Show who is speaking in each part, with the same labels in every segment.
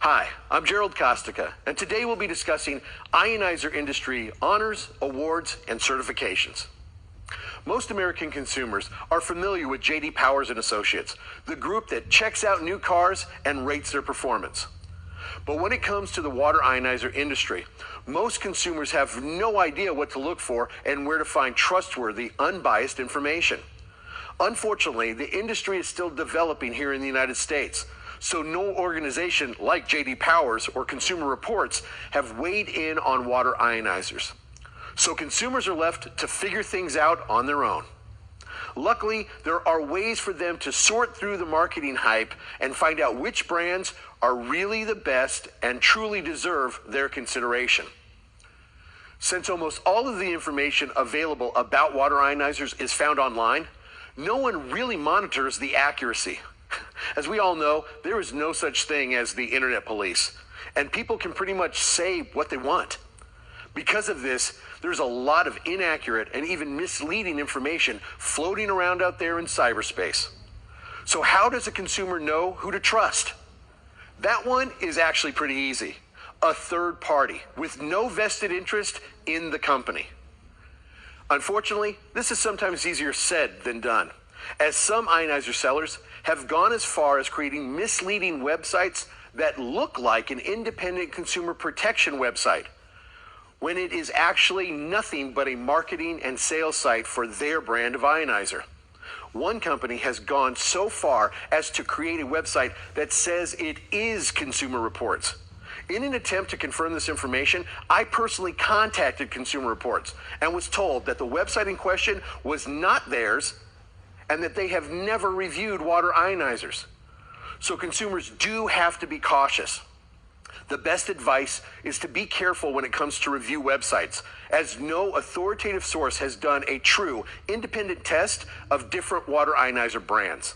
Speaker 1: Hi, I'm Gerald Kostica, and today we'll be discussing ionizer industry honors, awards, and certifications. Most American consumers are familiar with J.D. Powers and Associates, the group that checks out new cars and rates their performance. But when it comes to the water ionizer industry, most consumers have no idea what to look for and where to find trustworthy, unbiased information. Unfortunately, the industry is still developing here in the United States, so no organization like J.D. Powers or Consumer Reports have weighed in on water ionizers. So consumers are left to figure things out on their own. Luckily, there are ways for them to sort through the marketing hype and find out which brands are really the best and truly deserve their consideration. Since almost all of the information available about water ionizers is found online, no one really monitors the accuracy. As we all know, there is no such thing as the internet police, and people can pretty much say what they want. Because of this, there's a lot of inaccurate and even misleading information floating around out there in cyberspace. So how does a consumer know who to trust? That one is actually pretty easy. A third party with no vested interest in the company. Unfortunately, this is sometimes easier said than done, as some ionizer sellers have gone as far as creating misleading websites that look like an independent consumer protection website, when it is actually nothing but a marketing and sales site for their brand of ionizer. One company has gone so far as to create a website that says it is Consumer Reports. In an attempt to confirm this information, I personally contacted Consumer Reports and was told that the website in question was not theirs and that they have never reviewed water ionizers. So consumers do have to be cautious. The best advice is to be careful when it comes to review websites, as no authoritative source has done a true independent test of different water ionizer brands.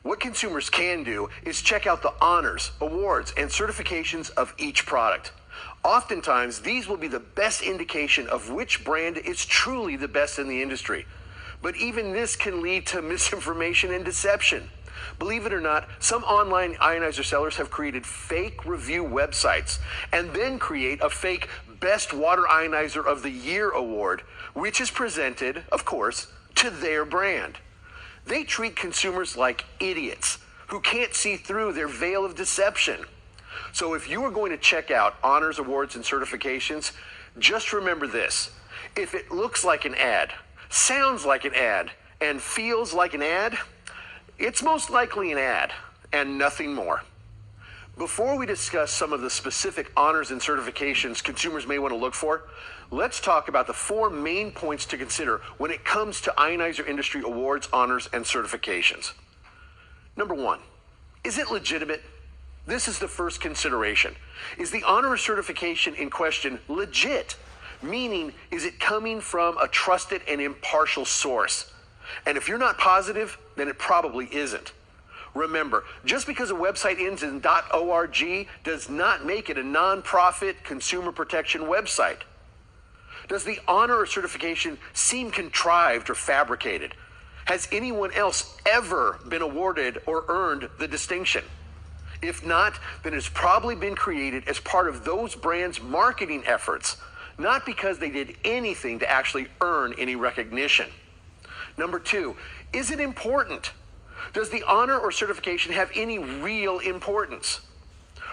Speaker 1: What consumers can do is check out the honors, awards, and certifications of each product. Oftentimes, these will be the best indication of which brand is truly the best in the industry. But even this can lead to misinformation and deception. Believe it or not, some online ionizer sellers have created fake review websites and then create a fake Best Water Ionizer of the Year award, which is presented, of course, to their brand. They treat consumers like idiots who can't see through their veil of deception. So if you are going to check out honors, awards, and certifications, just remember this. If it looks like an ad, sounds like an ad, and feels like an ad, it's most likely an ad and nothing more. Before we discuss some of the specific honors and certifications consumers may want to look for, let's talk about the 4 main points to consider when it comes to ionizer industry awards, honors, and certifications. Number 1, is it legitimate? This is the first consideration. Is the honor or certification in question legit? Meaning, is it coming from a trusted and impartial source? And if you're not positive, then it probably isn't. Remember, just because a website ends in .org does not make it a non-profit consumer protection website. Does the honor or certification seem contrived or fabricated? Has anyone else ever been awarded or earned the distinction? If not, then it's probably been created as part of those brands' marketing efforts, not because they did anything to actually earn any recognition. Number 2, is it important? Does the honor or certification have any real importance?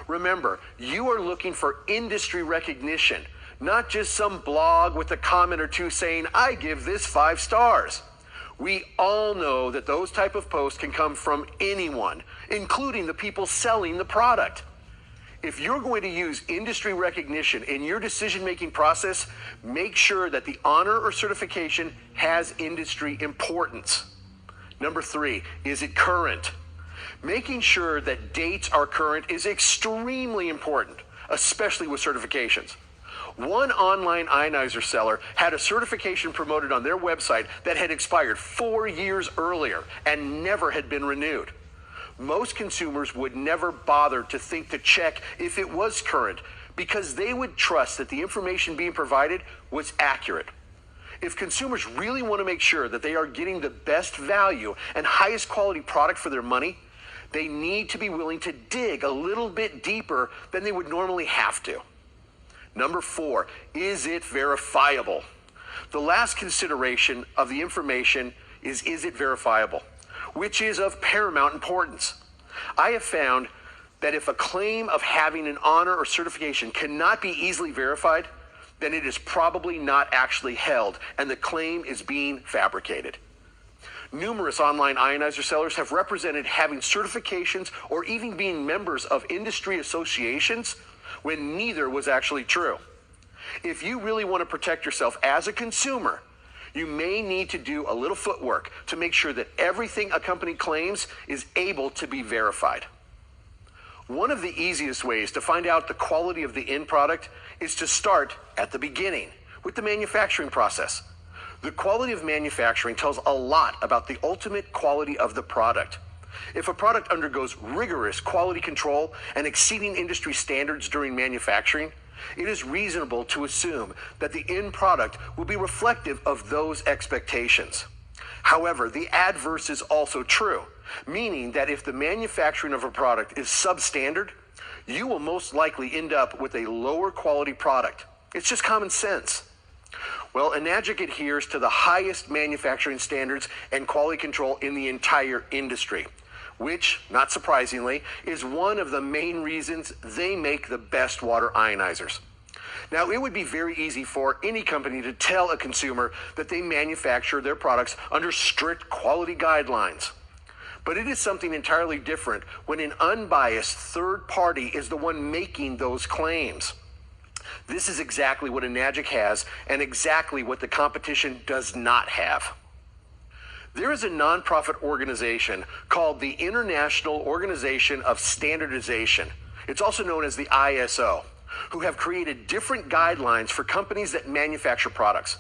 Speaker 1: Remember, you are looking for industry recognition, not just some blog with a comment or two saying, I give this 5 stars. We all know that those type of posts can come from anyone, including the people selling the product. If you're going to use industry recognition in your decision-making process, make sure that the honor or certification has industry importance. Number 3, is it current? Making sure that dates are current is extremely important, especially with certifications. One online ionizer seller had a certification promoted on their website that had expired 4 years earlier and never had been renewed. Most consumers would never bother to think to check if it was current because they would trust that the information being provided was accurate. If consumers really want to make sure that they are getting the best value and highest quality product for their money, they need to be willing to dig a little bit deeper than they would normally have to. Number 4, is it verifiable? The last consideration of the information is it verifiable, which is of paramount importance. I have found that if a claim of having an honor or certification cannot be easily verified, then it is probably not actually held and the claim is being fabricated. Numerous online ionizer sellers have represented having certifications or even being members of industry associations when neither was actually true. If you really want to protect yourself as a consumer, you may need to do a little footwork to make sure that everything a company claims is able to be verified. One of the easiest ways to find out the quality of the end product is to start at the beginning with the manufacturing process. The quality of manufacturing tells a lot about the ultimate quality of the product. If a product undergoes rigorous quality control and exceeding industry standards during manufacturing, it is reasonable to assume that the end product will be reflective of those expectations. However, the adverse is also true, meaning that if the manufacturing of a product is substandard, you will most likely end up with a lower quality product. It's just common sense. Well, Enagic adheres to the highest manufacturing standards and quality control in the entire industry, which, not surprisingly, is one of the main reasons they make the best water ionizers. Now, it would be very easy for any company to tell a consumer that they manufacture their products under strict quality guidelines. But it is something entirely different when an unbiased third party is the one making those claims. This is exactly what Enagic has and exactly what the competition does not have. There is a nonprofit organization called the International Organization of Standardization. It's also known as the ISO, who have created different guidelines for companies that manufacture products.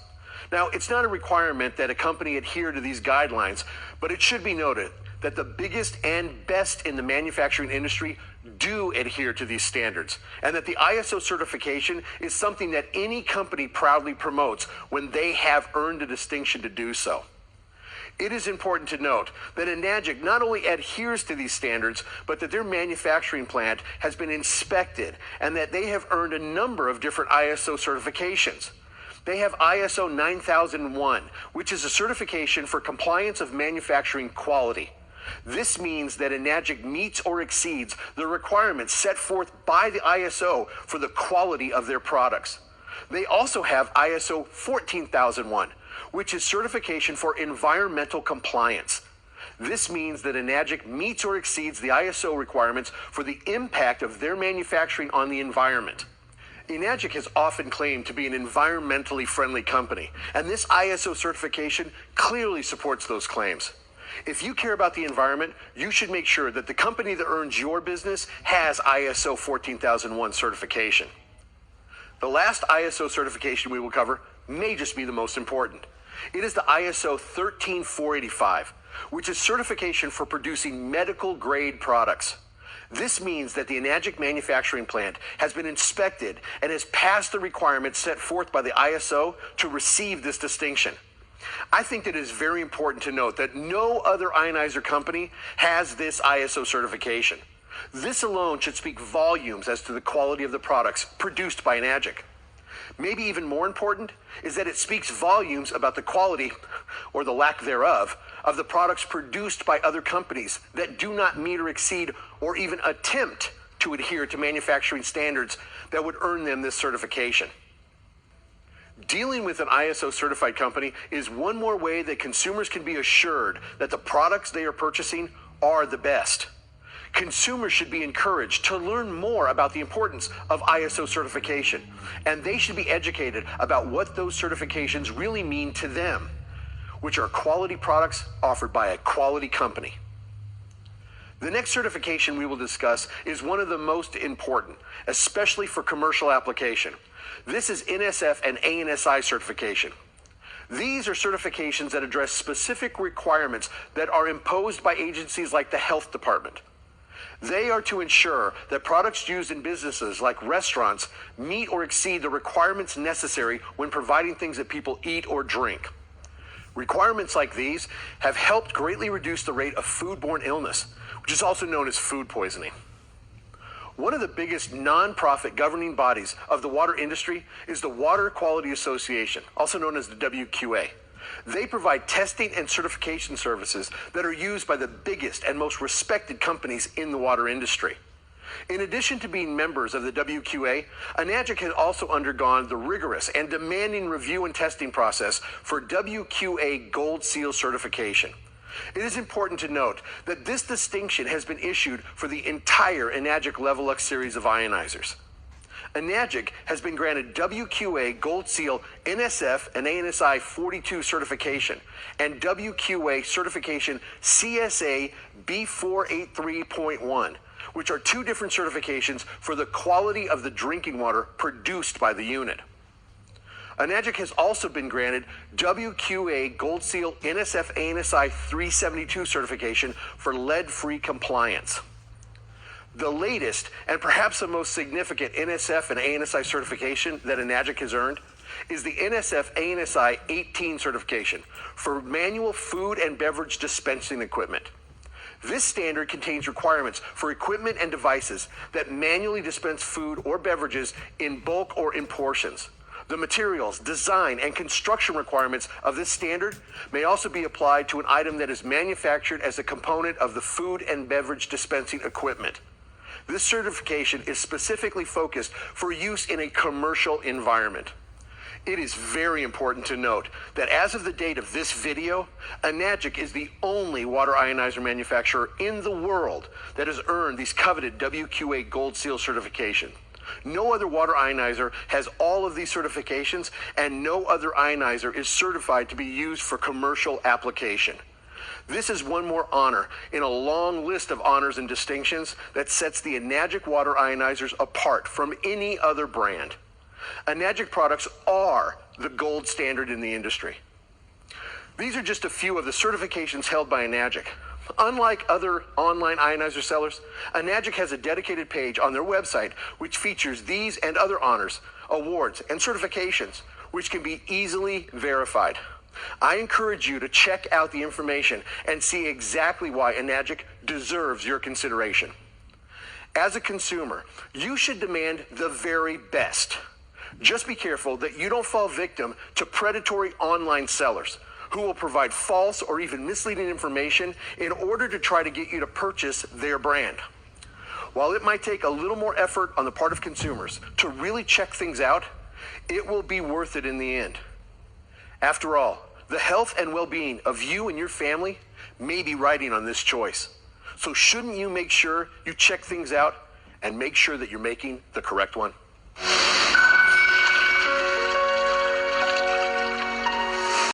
Speaker 1: Now, it's not a requirement that a company adhere to these guidelines, but it should be noted that the biggest and best in the manufacturing industry do adhere to these standards, and that the ISO certification is something that any company proudly promotes when they have earned a distinction to do so. It is important to note that Enagic not only adheres to these standards, but that their manufacturing plant has been inspected and that they have earned a number of different ISO certifications. They have ISO 9001, which is a certification for compliance of manufacturing quality. This means that Enagic meets or exceeds the requirements set forth by the ISO for the quality of their products. They also have ISO 14001, which is certification for environmental compliance. This means that Enagic meets or exceeds the ISO requirements for the impact of their manufacturing on the environment. Enagic has often claimed to be an environmentally friendly company, and this ISO certification clearly supports those claims. If you care about the environment, you should make sure that the company that earns your business has ISO 14001 certification. The last ISO certification we will cover may just be the most important. It is the ISO 13485, which is certification for producing medical grade products. This means that the Enagic manufacturing plant has been inspected and has passed the requirements set forth by the ISO to receive this distinction. I think that it is very important to note that no other ionizer company has this ISO certification. This alone should speak volumes as to the quality of the products produced by Enagic. Maybe even more important is that it speaks volumes about the quality, or the lack thereof, of the products produced by other companies that do not meet or exceed or even attempt to adhere to manufacturing standards that would earn them this certification. Dealing with an ISO certified company is one more way that consumers can be assured that the products they are purchasing are the best. Consumers should be encouraged to learn more about the importance of ISO certification, and they should be educated about what those certifications really mean to them, which are quality products offered by a quality company. The next certification we will discuss is one of the most important, especially for commercial application. This is NSF and ANSI certification. These are certifications that address specific requirements that are imposed by agencies like the health department. They are to ensure that products used in businesses like restaurants meet or exceed the requirements necessary when providing things that people eat or drink. Requirements like these have helped greatly reduce the rate of foodborne illness, which is also known as food poisoning. One of the biggest nonprofit governing bodies of the water industry is the Water Quality Association, also known as the WQA. They provide testing and certification services that are used by the biggest and most respected companies in the water industry. In addition to being members of the WQA, Enagic has also undergone the rigorous and demanding review and testing process for WQA Gold Seal certification. It is important to note that this distinction has been issued for the entire Enagic Levelux series of ionizers. Enagic has been granted WQA Gold Seal NSF and ANSI 42 certification and WQA certification CSA B483.1, which are two different certifications for the quality of the drinking water produced by the unit. Enagic has also been granted WQA Gold Seal NSF ANSI 372 certification for lead-free compliance. The latest and perhaps the most significant NSF and ANSI certification that Enagic has earned is the NSF ANSI 18 certification for manual food and beverage dispensing equipment. This standard contains requirements for equipment and devices that manually dispense food or beverages in bulk or in portions. The materials, design, and construction requirements of this standard may also be applied to an item that is manufactured as a component of the food and beverage dispensing equipment. This certification is specifically focused for use in a commercial environment. It is very important to note that as of the date of this video, Enagic is the only water ionizer manufacturer in the world that has earned these coveted WQA Gold Seal certification. No other water ionizer has all of these certifications, and no other ionizer is certified to be used for commercial application. This is one more honor in a long list of honors and distinctions that sets the Enagic water ionizers apart from any other brand. Enagic products are the gold standard in the industry. These are just a few of the certifications held by Enagic. Unlike other online ionizer sellers, Enagic has a dedicated page on their website which features these and other honors, awards, and certifications, which can be easily verified. I encourage you to check out the information and see exactly why Enagic deserves your consideration. As a consumer, you should demand the very best. Just be careful that you don't fall victim to predatory online sellers who will provide false or even misleading information in order to try to get you to purchase their brand. While it might take a little more effort on the part of consumers to really check things out, it will be worth it in the end. After all, the health and well-being of you and your family may be riding on this choice. So shouldn't you make sure you check things out and make sure that you're making the correct one?